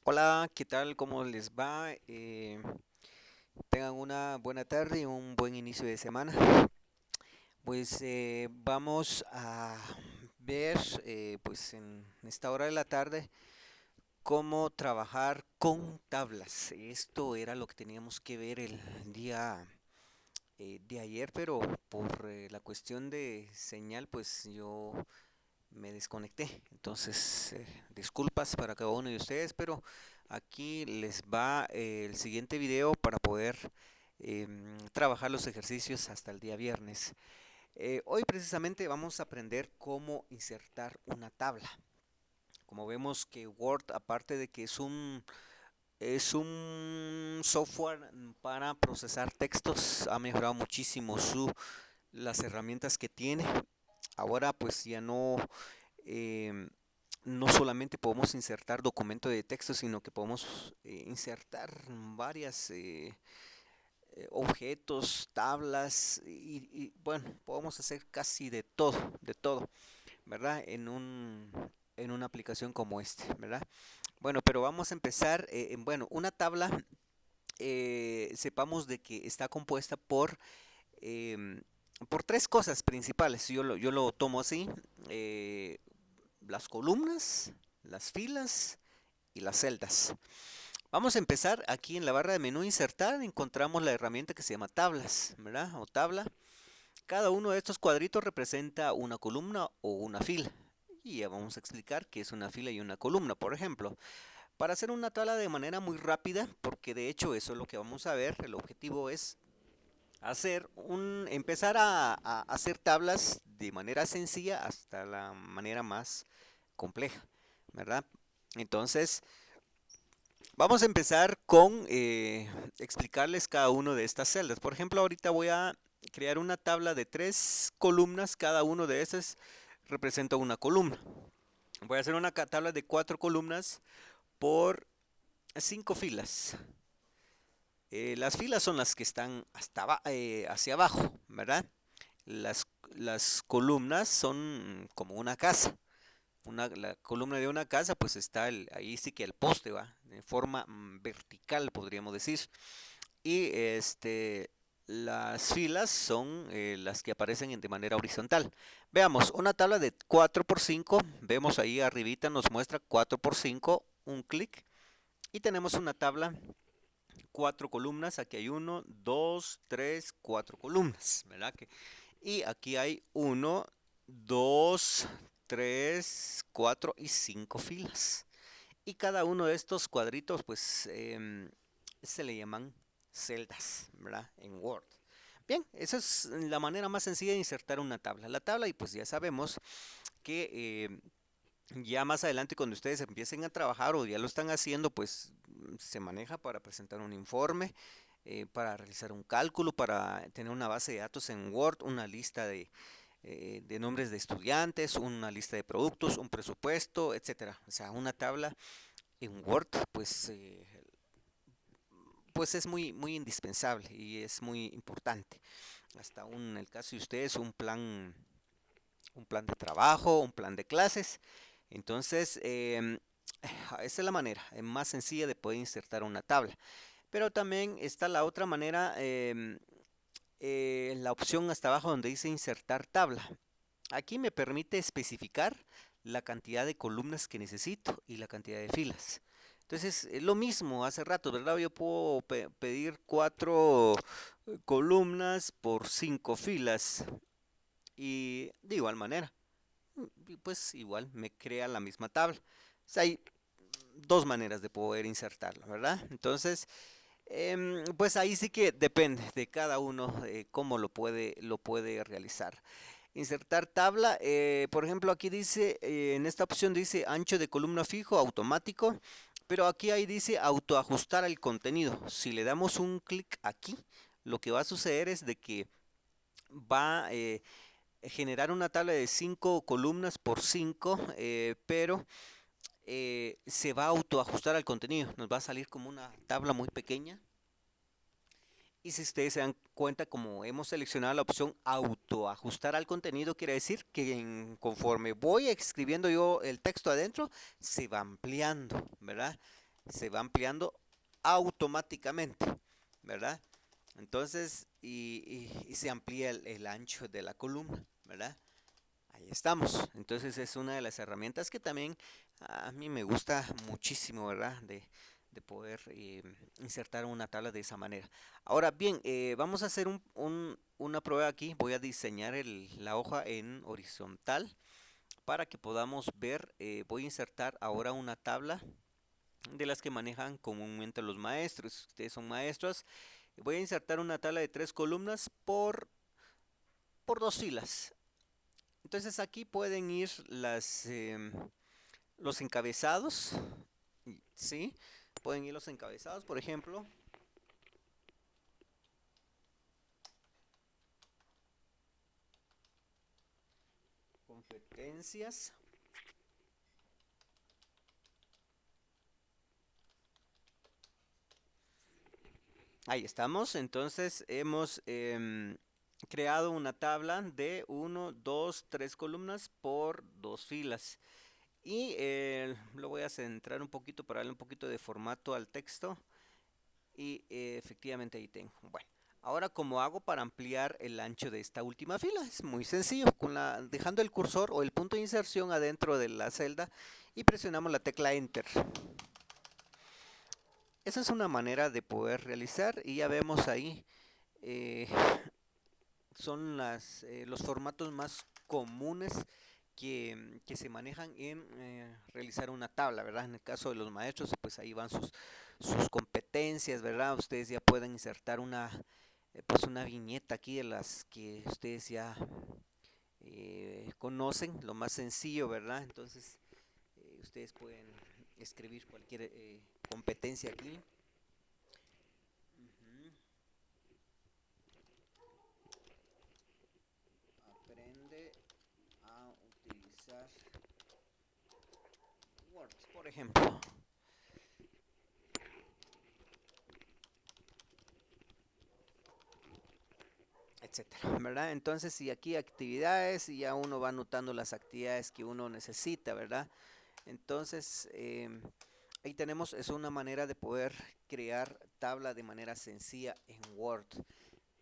Hola, ¿qué tal? ¿Cómo les va? Tengan una buena tarde y un buen inicio de semana. Pues vamos a ver, pues en esta hora de la tarde, cómo trabajar con tablas. Esto era lo que teníamos que ver el día de ayer, pero por la cuestión de señal, pues yo me desconecté. Entonces, disculpas para cada uno de ustedes, pero aquí les va el siguiente video para poder trabajar los ejercicios hasta el día viernes. Hoy precisamente vamos a aprender cómo insertar una tabla. Como vemos que Word, aparte de que es un software para procesar textos, ha mejorado muchísimo las herramientas que tiene. Ahora pues ya em, no solamente podemos insertar documento de texto, sino que podemos insertar varias objetos, tablas bueno, podemos hacer casi de todo, ¿verdad? En una aplicación como este, ¿verdad? Bueno, pero vamos a empezar, bueno, una tabla, sepamos de que está compuesta em, por tres cosas principales, yo lo tomo así, eh, las columnas, las filas y las celdas. Vamos a empezar aquí en la barra de menú insertar, encontramos la herramienta que se llama tablas, ¿verdad? O tabla. Cada uno de estos cuadritos representa una columna o una fila. Y ya vamos a explicar qué es una fila y una columna, por ejemplo. Para hacer una tabla de manera muy rápida, porque de hecho eso es lo que vamos a ver, el objetivo es empezar a hacer tablas de manera sencilla hasta la manera más compleja, ¿verdad? Entonces, vamos a empezar con explicarles cada una de estas celdas. Por ejemplo, ahorita voy a crear una tabla de 3 columnas, cada uno de esas representa una columna. Voy a hacer una tabla de 4 columnas por 5 filas. Las filas son las que están hacia abajo, ¿verdad? Las columnas son como una casa. La columna de una casa, pues está ahí sí que el poste va, en forma vertical, podríamos decir. Y las filas son las que aparecen de manera horizontal. Veamos, una tabla de 4 por 5, vemos ahí arribita, nos muestra 4 por 5, un clic. Y tenemos una tabla 4 columnas, aquí hay 1, 2, 3, 4 columnas, ¿verdad? Y aquí hay 1, 2, 3, 4 y 5 filas. Y cada uno de estos cuadritos, pues, se le llaman celdas, ¿verdad? En Word. Bien, esa es la manera más sencilla de insertar una tabla. La tabla, y pues ya sabemos que ya más adelante cuando ustedes empiecen a trabajar o ya lo están haciendo, pues se maneja para presentar un informe, para realizar un cálculo, para tener una base de datos en Word, una lista de nombres de estudiantes, una lista de productos, un presupuesto, etcétera. O sea, una tabla en Word, pues es muy indispensable y es muy importante. Hasta en el caso de ustedes, un plan de trabajo, un plan de clases. Entonces, esa es la manera más sencilla de poder insertar una tabla. Pero también está la otra manera, la opción hasta abajo donde dice insertar tabla. Aquí me permite especificar la cantidad de columnas que necesito y la cantidad de filas. Entonces, es lo mismo hace rato, ¿verdad? Yo puedo pedir 4 columnas por 5 filas y de igual manera, pues igual me crea la misma tabla. O sea, hay dos maneras de poder insertarla, ¿verdad? Entonces, pues ahí sí que depende de cada uno cómo lo puede realizar. Insertar tabla, por ejemplo, aquí dice, en esta opción dice ancho de columna fijo, automático, pero aquí ahí dice autoajustar el contenido. Si le damos un clic aquí, lo que va a suceder es de que va generar una tabla de 5 columnas por 5, pero se va a autoajustar al contenido. Nos va a salir como una tabla muy pequeña. Y si ustedes se dan cuenta, como hemos seleccionado la opción autoajustar al contenido, quiere decir que conforme voy escribiendo yo el texto adentro, se va ampliando, ¿verdad? se va ampliando automáticamente, ¿verdad? Entonces, y se amplía el ancho de la columna, ¿verdad? Ahí estamos. Entonces es una de las herramientas que también a mí me gusta muchísimo, ¿verdad? De poder insertar una tabla de esa manera. Ahora bien, vamos a hacer una prueba aquí. Voy a diseñar la hoja en horizontal para que podamos ver. Voy a insertar ahora una tabla de las que manejan comúnmente los maestros. Ustedes son maestros. Voy a insertar una tabla de 3 columnas por 2 filas. Entonces aquí pueden ir los encabezados, ¿sí? Pueden ir los encabezados, por ejemplo. Competencias. Ahí estamos. Entonces hemos creado una tabla de 1, 2, 3 columnas por 2 filas. Y lo voy a centrar un poquito para darle un poquito de formato al texto. Y efectivamente ahí tengo. Bueno, ahora ¿cómo hago para ampliar el ancho de esta última fila? Es muy sencillo, dejando el cursor o el punto de inserción adentro de la celda y presionamos la tecla Enter. Esa es una manera de poder realizar y ya vemos ahí, eh, son los formatos más comunes que se manejan en realizar una tabla, ¿verdad? En el caso de los maestros, pues ahí van sus competencias, ¿verdad? Ustedes ya pueden insertar pues una viñeta aquí de las que ustedes ya conocen, lo más sencillo, ¿verdad? Entonces, ustedes pueden escribir cualquier competencia aquí. Ujú. Aprende a utilizar Word, por ejemplo. Etcétera, ¿verdad? Entonces, y aquí actividades y ya uno va anotando las actividades que uno necesita, ¿verdad? Entonces, ahí tenemos, es una manera de poder crear tabla de manera sencilla en Word,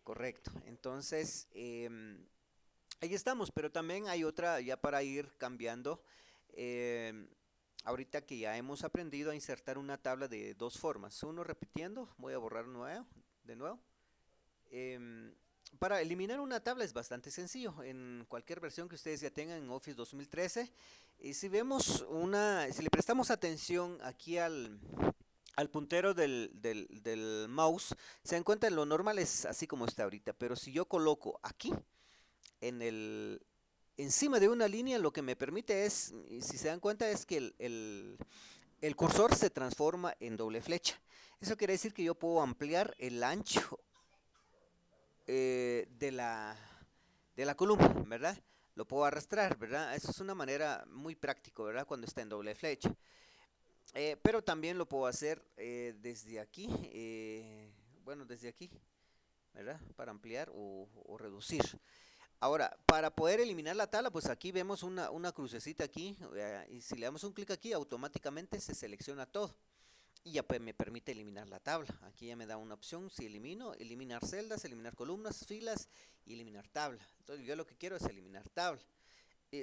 correcto. Entonces, ahí estamos, pero también hay otra ya para ir cambiando. em, Ahorita que ya hemos aprendido a insertar una tabla de 2 formas, uno repitiendo, voy a borrar de nuevo. Em, para eliminar una tabla es bastante sencillo. En cualquier versión que ustedes ya tengan en Office 2013, y si vemos si le prestamos atención aquí al puntero del mouse, se dan cuenta lo normal es así como está ahorita. Pero si yo coloco aquí, en encima de una línea, lo que me permite es, y si se dan cuenta, es que el cursor se transforma en doble flecha. Eso quiere decir que yo puedo ampliar el ancho de la columna, ¿verdad? Lo puedo arrastrar, ¿verdad? Eso es una manera muy práctica, ¿verdad? Cuando está en doble flecha. Pero también lo puedo hacer desde aquí, bueno, desde aquí, ¿verdad? Para ampliar o reducir. Ahora, para poder eliminar la tabla, pues aquí vemos una crucecita aquí, y si le damos un clic aquí, automáticamente se selecciona todo. Y ya pues me permite eliminar la tabla. Aquí ya me da una opción, si elimino, eliminar celdas, eliminar columnas, filas y eliminar tabla. Entonces yo lo que quiero es eliminar tabla.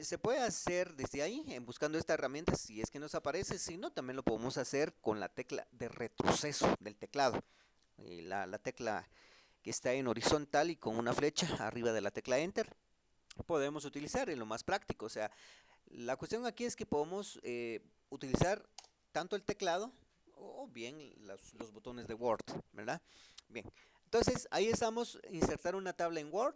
Se puede hacer desde ahí, buscando esta herramienta, si es que nos aparece. Si no, también lo podemos hacer con la tecla de retroceso del teclado. La tecla que está en horizontal y con una flecha arriba de la tecla Enter, podemos utilizar en lo más práctico. O sea, la cuestión aquí es que podemos utilizar tanto el teclado o bien los botones de Word, ¿verdad? Bien, entonces ahí estamos, insertar una tabla en Word,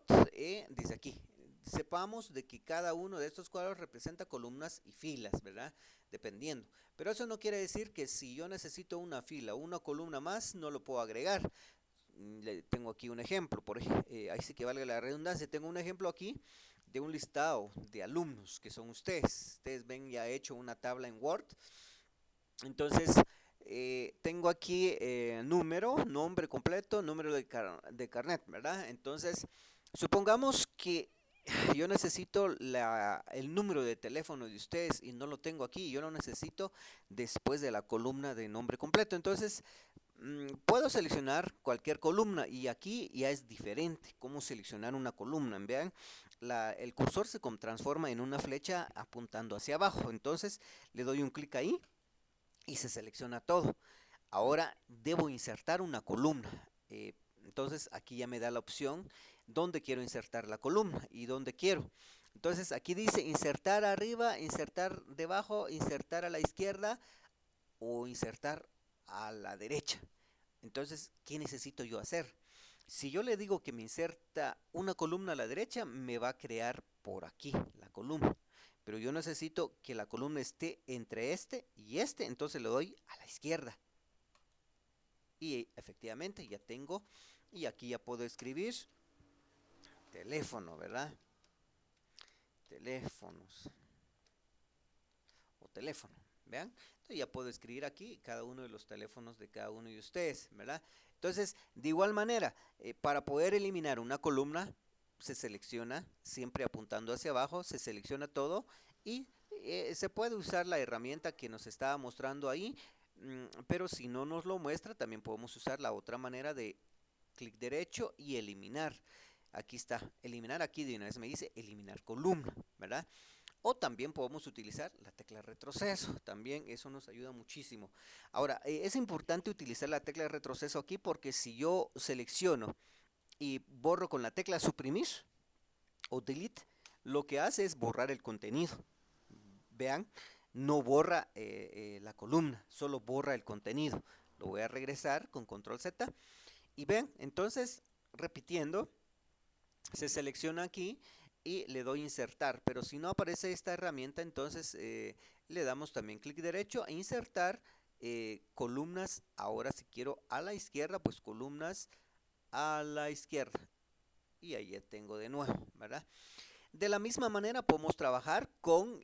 desde aquí. Sepamos de que cada uno de estos cuadros representa columnas y filas, ¿verdad? Dependiendo. Pero eso no quiere decir que si yo necesito una fila o una columna más, no lo puedo agregar. Tengo aquí un ejemplo, ahí sí que valga la redundancia, tengo un ejemplo aquí de un listado de alumnos que son ustedes. Ustedes ven, ya he hecho una tabla en Word. Entonces, tengo aquí nombre completo, número de carnet, ¿verdad? Entonces, supongamos que yo necesito el número de teléfono de ustedes y no lo tengo aquí, yo lo necesito después de la columna de nombre completo. Entonces, puedo seleccionar cualquier columna y aquí ya es diferente cómo seleccionar una columna. Vean, el cursor se transforma en una flecha apuntando hacia abajo. Entonces, le doy un clic ahí y se selecciona todo. Ahora debo insertar una columna. Entonces aquí ya me da la opción dónde quiero insertar la columna y dónde quiero. Entonces aquí dice insertar arriba, insertar debajo, insertar a la izquierda o insertar a la derecha. Entonces, ¿qué necesito yo hacer? Si yo le digo que me inserta una columna a la derecha, me va a crear por aquí la columna. Pero yo necesito que la columna esté entre este y este, entonces le doy a la izquierda. Y efectivamente ya tengo, y aquí ya puedo escribir teléfono, ¿verdad? Teléfonos o teléfono, ¿vean? Entonces ya puedo escribir aquí cada uno de los teléfonos de cada uno de ustedes, ¿verdad? Entonces, de igual manera, para poder eliminar una columna, se selecciona, siempre apuntando hacia abajo, se selecciona todo y se puede usar la herramienta que nos estaba mostrando ahí, pero si no nos lo muestra, también podemos usar la otra manera de clic derecho y eliminar. Aquí está, eliminar, aquí de una vez me dice eliminar columna, ¿verdad? O también podemos utilizar la tecla retroceso, también eso nos ayuda muchísimo. Ahora, es importante utilizar la tecla de retroceso aquí porque si yo selecciono y borro con la tecla suprimir o delete, lo que hace es borrar el contenido. Vean, no borra la columna, solo borra el contenido. Lo voy a regresar con control Z y vean, entonces, repitiendo, se selecciona aquí y le doy insertar, pero si no aparece esta herramienta, entonces le damos también clic derecho e insertar columnas. Ahora si quiero a la izquierda, pues columnas a la izquierda y ahí ya tengo de nuevo, ¿verdad? De la misma manera podemos trabajar con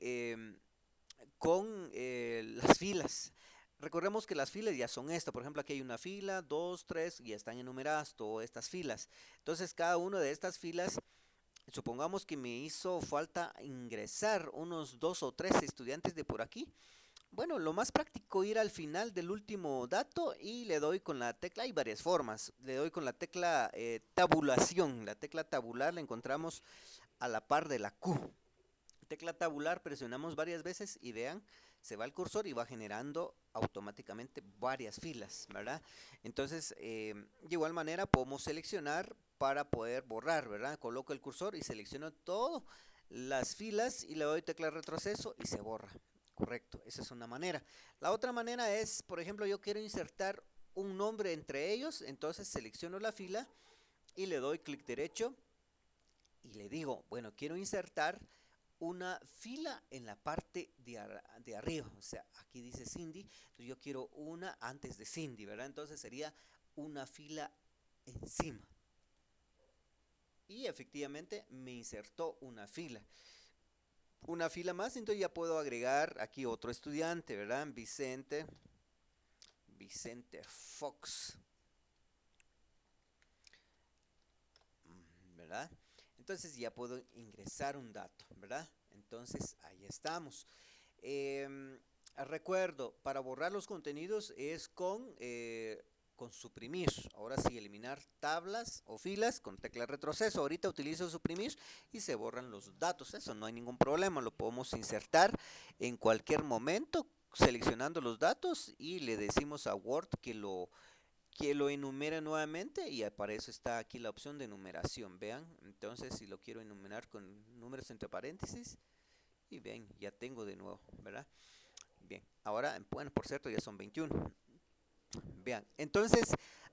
las filas. Recordemos que las filas ya son estas, por ejemplo aquí hay una fila, dos, tres, y ya están enumeradas todas estas filas. Entonces cada una de estas filas, supongamos que me hizo falta ingresar unos dos o tres estudiantes de por aquí. Bueno, lo más práctico ir al final del último dato y le doy con la tecla, hay varias formas, le doy con la tecla tabulación, la tecla tabular la encontramos a la par de la Q. Tecla tabular, presionamos varias veces y vean, se va el cursor y va generando automáticamente varias filas, ¿verdad? Entonces, de igual manera podemos seleccionar para poder borrar, ¿verdad? Coloco el cursor y selecciono todo las filas y le doy tecla retroceso y se borra. Correcto, esa es una manera. La otra manera es, por ejemplo, yo quiero insertar un nombre entre ellos, entonces selecciono la fila y le doy clic derecho y le digo, bueno, quiero insertar una fila en la parte de arriba, o sea, aquí dice Cindy, entonces yo quiero una antes de Cindy, ¿verdad? Entonces sería una fila encima. Y efectivamente me insertó una fila más, entonces ya puedo agregar aquí otro estudiante, ¿verdad? Vicente Fox, ¿verdad? Entonces ya puedo ingresar un dato, ¿verdad? Entonces ahí estamos. Recuerdo, para borrar los contenidos es con suprimir. Ahora sí, eliminar tablas o filas con tecla retroceso. Ahorita utilizo suprimir y se borran los datos. Eso no hay ningún problema. Lo podemos insertar en cualquier momento seleccionando los datos y le decimos a Word que lo enumere nuevamente y para eso está aquí la opción de numeración. Vean, entonces si lo quiero enumerar con números entre paréntesis y ven, ya tengo de nuevo, ¿verdad? Bien, ahora, bueno, por cierto, ya son 21. Vean, entonces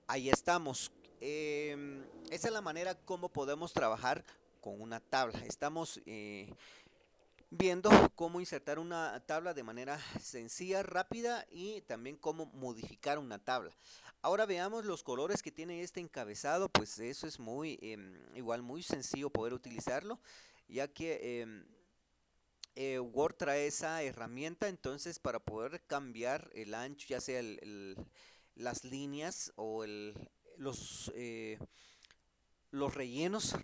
ahí estamos. Esa es la manera como podemos trabajar con una tabla. Estamos viendo cómo insertar una tabla de manera sencilla, rápida y también cómo modificar una tabla. Ahora veamos los colores que tiene este encabezado, pues eso es igual muy sencillo poder utilizarlo, ya que Word trae esa herramienta, entonces para poder cambiar el ancho, ya sea las líneas o los los rellenos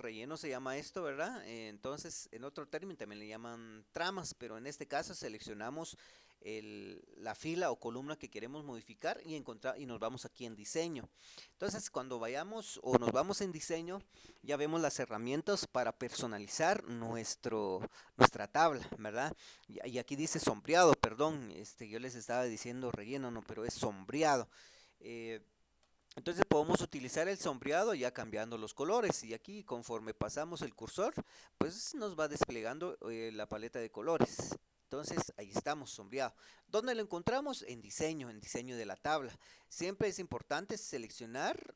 se llama esto, ¿verdad? Entonces, en otro término también le llaman tramas, pero en este caso seleccionamos la fila o columna que queremos modificar y nos vamos aquí en diseño. Entonces, cuando vayamos o nos vamos en diseño, ya vemos las herramientas para personalizar nuestra tabla, ¿verdad? Y aquí dice sombreado, perdón, yo les estaba diciendo relleno, no, pero es sombreado. Eh, entonces podemos utilizar el sombreado ya cambiando los colores y aquí conforme pasamos el cursor pues nos va desplegando la paleta de colores. Entonces ahí estamos, sombreado. ¿Dónde lo encontramos? En diseño de la tabla. Siempre es importante seleccionar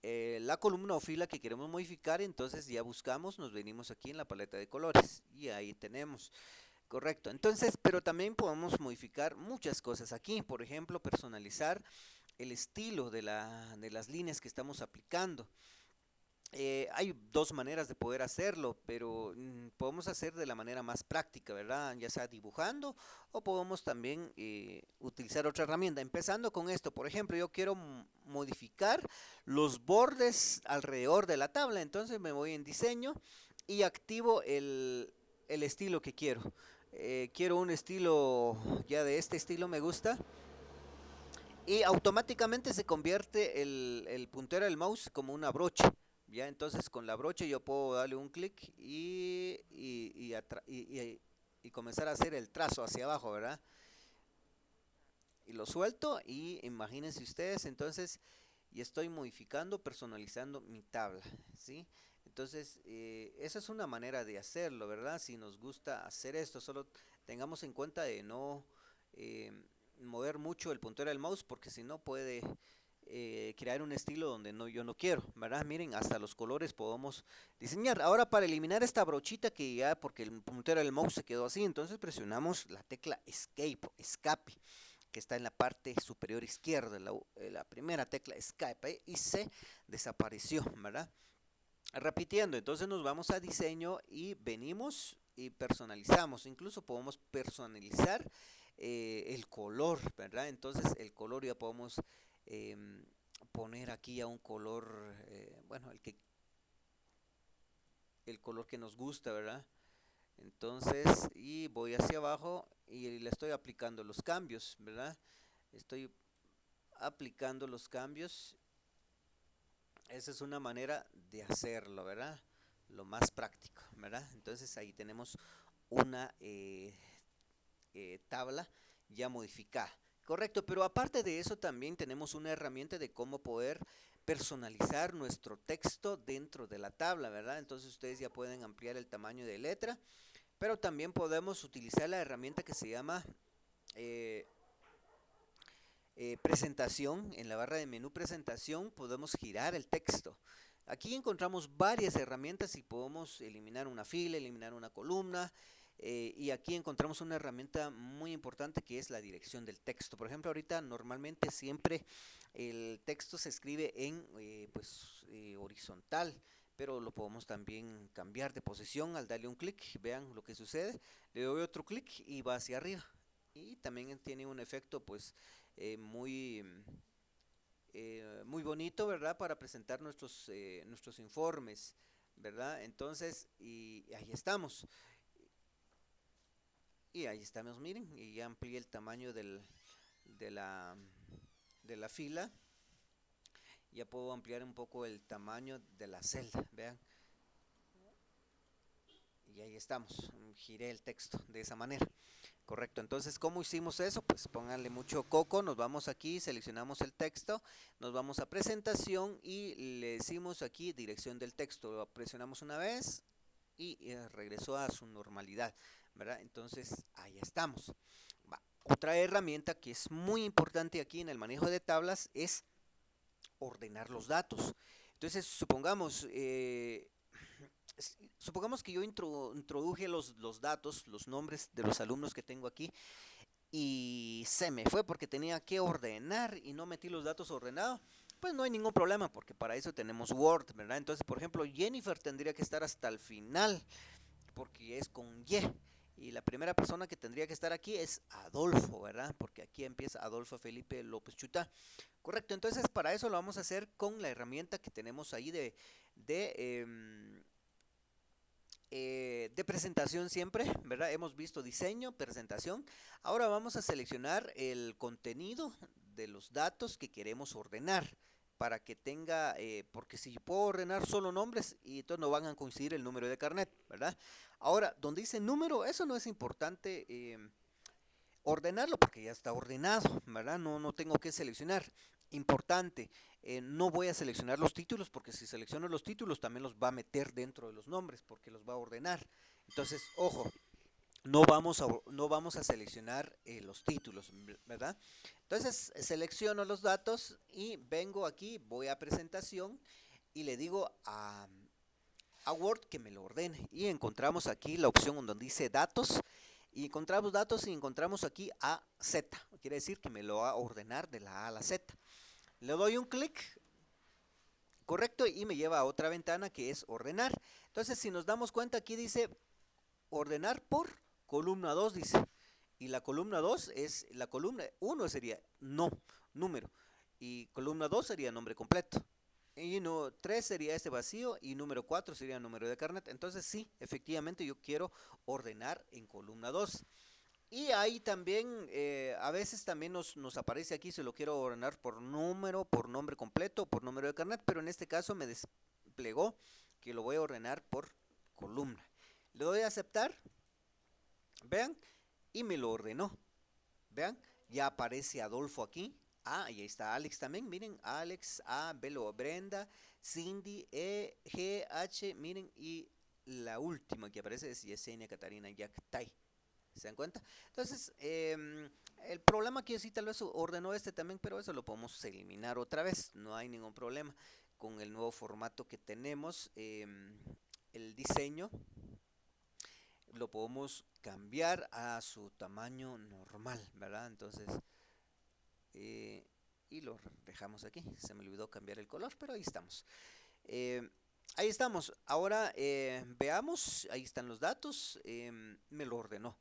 la columna o fila que queremos modificar, entonces ya buscamos, nos venimos aquí en la paleta de colores y ahí tenemos. Correcto, entonces, pero también podemos modificar muchas cosas aquí, por ejemplo, personalizar el estilo de las líneas que estamos aplicando. Hay dos maneras de poder hacerlo, pero podemos hacer de la manera más práctica, ¿verdad? Ya sea dibujando o podemos también utilizar otra herramienta. Empezando con esto, por ejemplo, yo quiero modificar los bordes alrededor de la tabla, entonces me voy en diseño y activo el estilo que quiero. Quiero un estilo, ya de este estilo me gusta, y automáticamente se convierte el puntero del mouse como una brocha. Ya, entonces con la brocha yo puedo darle un clic y comenzar a hacer el trazo hacia abajo, ¿verdad? Y lo suelto y imagínense ustedes, entonces y estoy modificando, personalizando mi tabla, ¿sí? Entonces, esa es una manera de hacerlo, ¿verdad? Si nos gusta hacer esto, solo tengamos en cuenta de no eh, mover mucho el puntero del mouse, porque si no puede crear un estilo donde yo no quiero, ¿verdad? Miren, hasta los colores podemos diseñar. Ahora para eliminar esta brochita que ya, porque el puntero del mouse se quedó así, entonces presionamos la tecla escape, que está en la parte superior izquierda, la primera tecla escape y se desapareció, ¿verdad? Repitiendo, entonces nos vamos a diseño y venimos y personalizamos, incluso podemos personalizar el color, ¿verdad? Entonces el color ya podemos eh, poner aquí a un color, bueno, el color que nos gusta, ¿verdad? Entonces, y voy hacia abajo y le estoy aplicando los cambios, ¿verdad? Estoy aplicando los cambios. Esa es una manera de hacerlo, ¿verdad? Lo más práctico, ¿verdad? Entonces ahí tenemos una tabla ya modificada. Correcto, pero aparte de eso también tenemos una herramienta de cómo poder personalizar nuestro texto dentro de la tabla, ¿verdad? Entonces ustedes ya pueden ampliar el tamaño de letra, pero también podemos utilizar la herramienta que se llama eh, presentación. En la barra de menú presentación podemos girar el texto. Aquí encontramos varias herramientas y podemos eliminar una fila, eliminar una columna. Y aquí encontramos una herramienta muy importante que es la dirección del texto. Por ejemplo, ahorita normalmente siempre el texto se escribe en horizontal, pero lo podemos también cambiar de posición al darle un clic. Vean lo que sucede. Le doy otro clic y va hacia arriba. Y también tiene un efecto pues muy bonito, ¿verdad? Para presentar nuestros informes, ¿verdad? Entonces, y ahí estamos. Y ahí estamos, miren, y ya amplié el tamaño de la, de la fila. Ya puedo ampliar un poco el tamaño de la celda, vean. Y ahí estamos, giré el texto de esa manera. Correcto, entonces, ¿cómo hicimos eso? Pues pónganle mucho coco, nos vamos aquí, seleccionamos el texto, nos vamos a presentación y le decimos aquí dirección del texto, lo presionamos una vez y regresó a su normalidad, ¿verdad? Entonces, ahí estamos. Otra herramienta que es muy importante aquí en el manejo de tablas es ordenar los datos. Entonces, supongamos que yo introduje los datos, los nombres de los alumnos que tengo aquí y se me fue porque tenía que ordenar y no metí los datos ordenados. Pues no hay ningún problema porque para eso tenemos Word, ¿verdad? Entonces, por ejemplo, Jennifer tendría que estar hasta el final porque es con Y. Y la primera persona que tendría que estar aquí es Adolfo, ¿verdad? Porque aquí empieza Adolfo Felipe López Chutá. Correcto, entonces para eso lo vamos a hacer con la herramienta que tenemos ahí de, em, de presentación siempre, ¿verdad? Hemos visto diseño, presentación. Ahora vamos a seleccionar el contenido de los datos que queremos ordenar para que tenga, porque si puedo ordenar solo nombres y entonces no van a coincidir el número de carnet, ¿verdad? Ahora, donde dice número, eso no es importante ordenarlo porque ya está ordenado, ¿verdad? No tengo que seleccionar. Importante, no voy a seleccionar los títulos porque si selecciono los títulos también los va a meter dentro de los nombres porque los va a ordenar. Entonces, ojo, no vamos a seleccionar los títulos, ¿verdad? Entonces, selecciono los datos y vengo aquí, voy a presentación y le digo a Word que me lo ordene. Y encontramos aquí la opción donde dice datos. Y encontramos datos y encontramos aquí A, Z. Quiere decir que me lo va a ordenar de la A a la Z. Le doy un clic, correcto, y me lleva a otra ventana que es ordenar. Entonces, si nos damos cuenta, aquí dice ordenar por columna 2, dice. Y la columna 2 es, la columna 1 sería no, número. Y columna 2 sería nombre completo. Y no, 3 sería este vacío y número 4 sería el número de carnet. Entonces sí, efectivamente yo quiero ordenar en columna 2. Y ahí también, a veces también nos aparece aquí si lo quiero ordenar por número, por nombre completo, por número de carnet, pero en este caso me desplegó que lo voy a ordenar por columna. Le doy a aceptar, vean, y me lo ordenó. Vean, ya aparece Adolfo aquí. Ah, y ahí está Alex también. Miren, Alex, A, Belo, Brenda, Cindy, E, G, H, miren, y la última que aparece es Yesenia Catarina Yactay. ¿Se dan cuenta? Entonces, el problema aquí sí tal vez ordenó este también, pero eso lo podemos eliminar otra vez. No hay ningún problema con el nuevo formato que tenemos. El diseño lo podemos cambiar a su tamaño normal, ¿verdad? Entonces, y lo dejamos aquí. Se me olvidó cambiar el color, pero ahí estamos. Eh, ahí estamos. Ahora veamos, ahí están los datos. Me lo ordenó.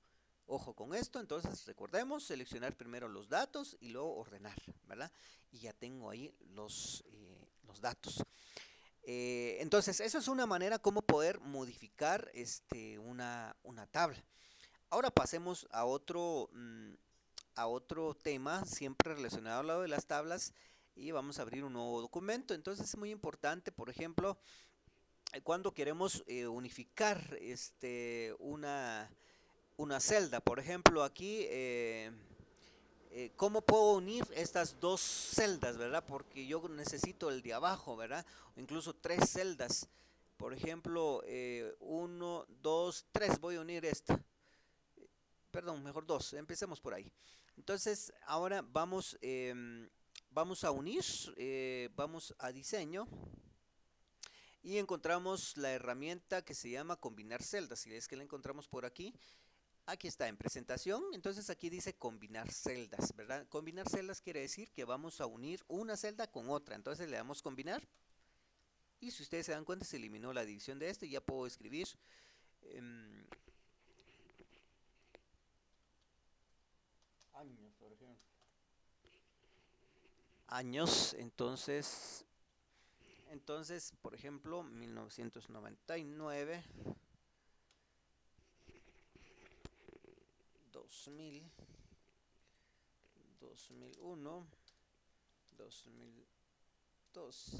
Ojo con esto, entonces recordemos seleccionar primero los datos y luego ordenar, ¿verdad? Y ya tengo ahí los datos. Entonces, esa es una manera como poder modificar una tabla. Ahora pasemos a otro tema, siempre relacionado a lo de las tablas, y vamos a abrir un nuevo documento. Entonces es muy importante, por ejemplo, cuando queremos unificar una celda. Por ejemplo, aquí, ¿cómo puedo unir estas dos celdas, verdad? Porque yo necesito el de abajo, ¿verdad? O incluso tres celdas. Por ejemplo, 1, 2, 3, voy a unir esta. Perdón, mejor dos, empecemos por ahí. Entonces, ahora vamos a unir, vamos a diseño y encontramos la herramienta que se llama combinar celdas. Si es que la encontramos por aquí, aquí está en presentación, entonces aquí dice combinar celdas, ¿verdad? Combinar celdas quiere decir que vamos a unir una celda con otra. Entonces le damos combinar y si ustedes se dan cuenta se eliminó la división de este y ya puedo escribir años, por ejemplo. Años, entonces, por ejemplo, 1999, 2000, 2001, 2002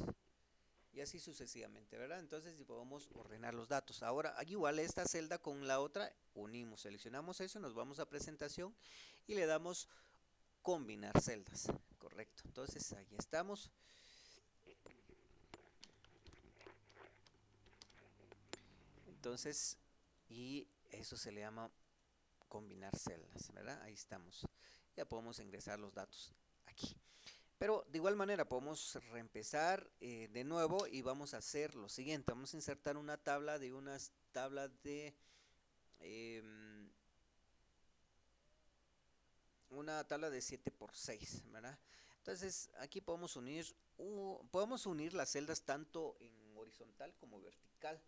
y así sucesivamente, ¿verdad? Entonces podemos ordenar los datos. Ahora, igual esta celda con la otra, unimos, seleccionamos eso, nos vamos a presentación y le damos combinar celdas, correcto. Entonces, ahí estamos. Entonces, y eso se le llama combinar celdas, ¿verdad? Ahí estamos. Ya podemos ingresar los datos aquí. Pero de igual manera podemos reempezar de nuevo y vamos a hacer lo siguiente. Vamos a insertar una tabla de unas tablas de una tabla de 7 por 6, ¿verdad? Entonces aquí podemos unir las celdas tanto en horizontal como vertical,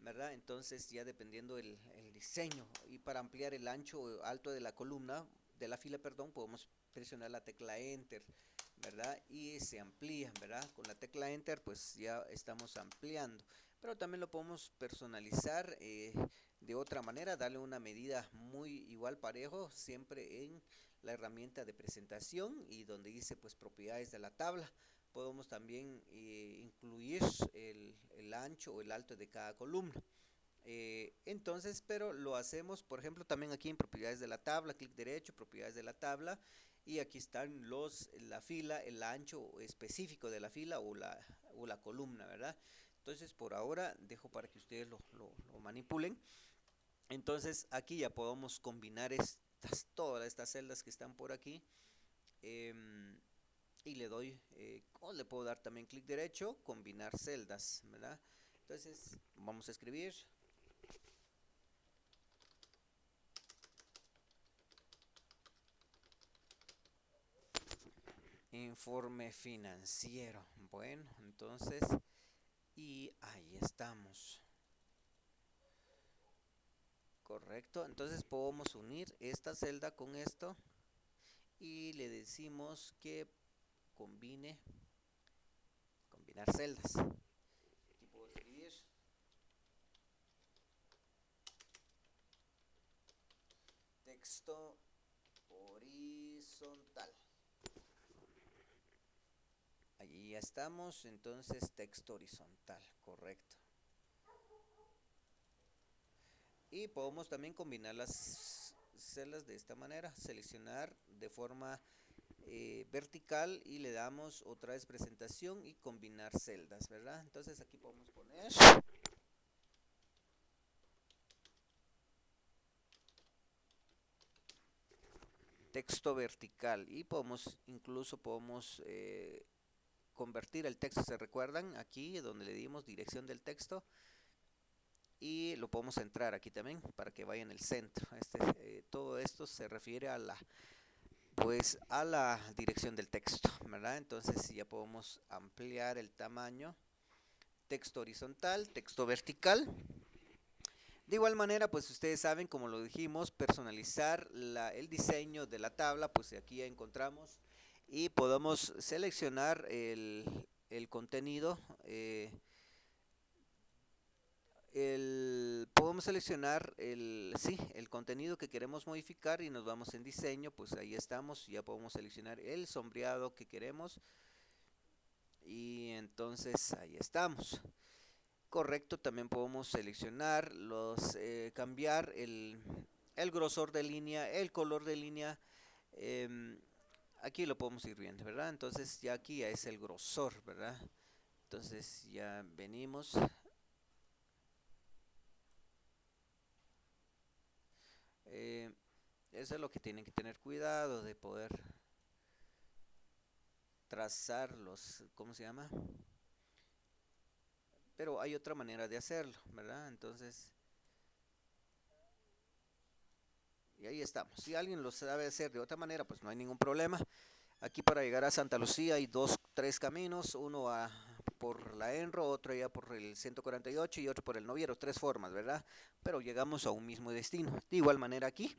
¿verdad? Entonces ya dependiendo el diseño, y para ampliar el ancho o alto de la columna, de la fila, perdón, podemos presionar la tecla Enter, ¿verdad? Y se amplía, ¿verdad? Con la tecla Enter pues ya estamos ampliando, pero también lo podemos personalizar de otra manera, darle una medida muy igual parejo, siempre en la herramienta de presentación y donde dice pues propiedades de la tabla. Podemos también incluir el ancho o el alto de cada columna. Entonces, pero lo hacemos, por ejemplo, también aquí en propiedades de la tabla, clic derecho, propiedades de la tabla, y aquí están la fila, el ancho específico de la fila o la columna, ¿verdad? Entonces, por ahora dejo para que ustedes lo manipulen. Entonces, aquí ya podemos combinar todas estas celdas que están por aquí. Y le doy, o le puedo dar también clic derecho, combinar celdas, ¿verdad? Entonces, vamos a escribir informe financiero. Bueno, entonces, y ahí estamos. Correcto, entonces podemos unir esta celda con esto y le decimos que combinar celdas. Aquí puedo escribir texto horizontal. Allí ya estamos, entonces texto horizontal, correcto. Y podemos también combinar las celdas de esta manera, seleccionar de forma vertical y le damos otra vez presentación y combinar celdas, ¿verdad? Entonces aquí podemos poner texto vertical y incluso podemos convertir el texto, ¿se recuerdan? Aquí donde le dimos dirección del texto y lo podemos centrar aquí también para que vaya en el centro. Todo esto se refiere a la dirección del texto, ¿verdad? Entonces ya podemos ampliar el tamaño, texto horizontal, texto vertical. De igual manera, pues ustedes saben, como lo dijimos, personalizar el diseño de la tabla, pues aquí ya encontramos y podemos seleccionar el contenido. Podemos seleccionar el contenido que queremos modificar y nos vamos en diseño, pues ahí estamos, ya podemos seleccionar el sombreado que queremos y entonces ahí estamos. Correcto, también podemos seleccionar cambiar el grosor de línea, el color de línea. Aquí lo podemos ir viendo, ¿verdad? Entonces ya aquí ya es el grosor, ¿verdad? Entonces ya venimos. Eso es lo que tienen que tener cuidado de poder trazar ¿cómo se llama? Pero hay otra manera de hacerlo, ¿verdad? Entonces, y ahí estamos. Si alguien lo sabe hacer de otra manera, pues no hay ningún problema. Aquí para llegar a Santa Lucía hay tres caminos, uno por la Enro, otro ya por el 148 y otro por el Noviero, tres formas, ¿verdad? Pero llegamos a un mismo destino. De igual manera aquí,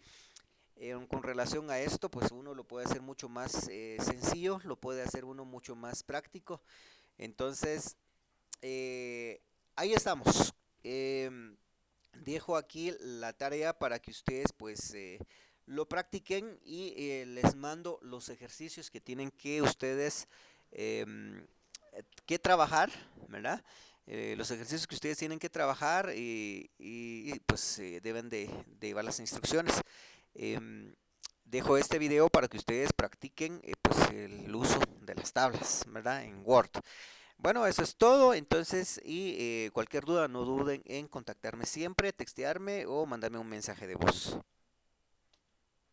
con relación a esto, pues uno lo puede hacer mucho más sencillo, lo puede hacer uno mucho más práctico. Entonces, ahí estamos. Dejo aquí la tarea para que ustedes pues lo practiquen y les mando los ejercicios que tienen que ustedes que trabajar, ¿verdad? Los ejercicios que ustedes tienen que trabajar pues deben de llevar las instrucciones. Dejo este video para que ustedes practiquen pues el uso de las tablas, ¿verdad? En Word. Bueno, eso es todo, entonces, y cualquier duda no duden en contactarme siempre, textearme o mandarme un mensaje de voz.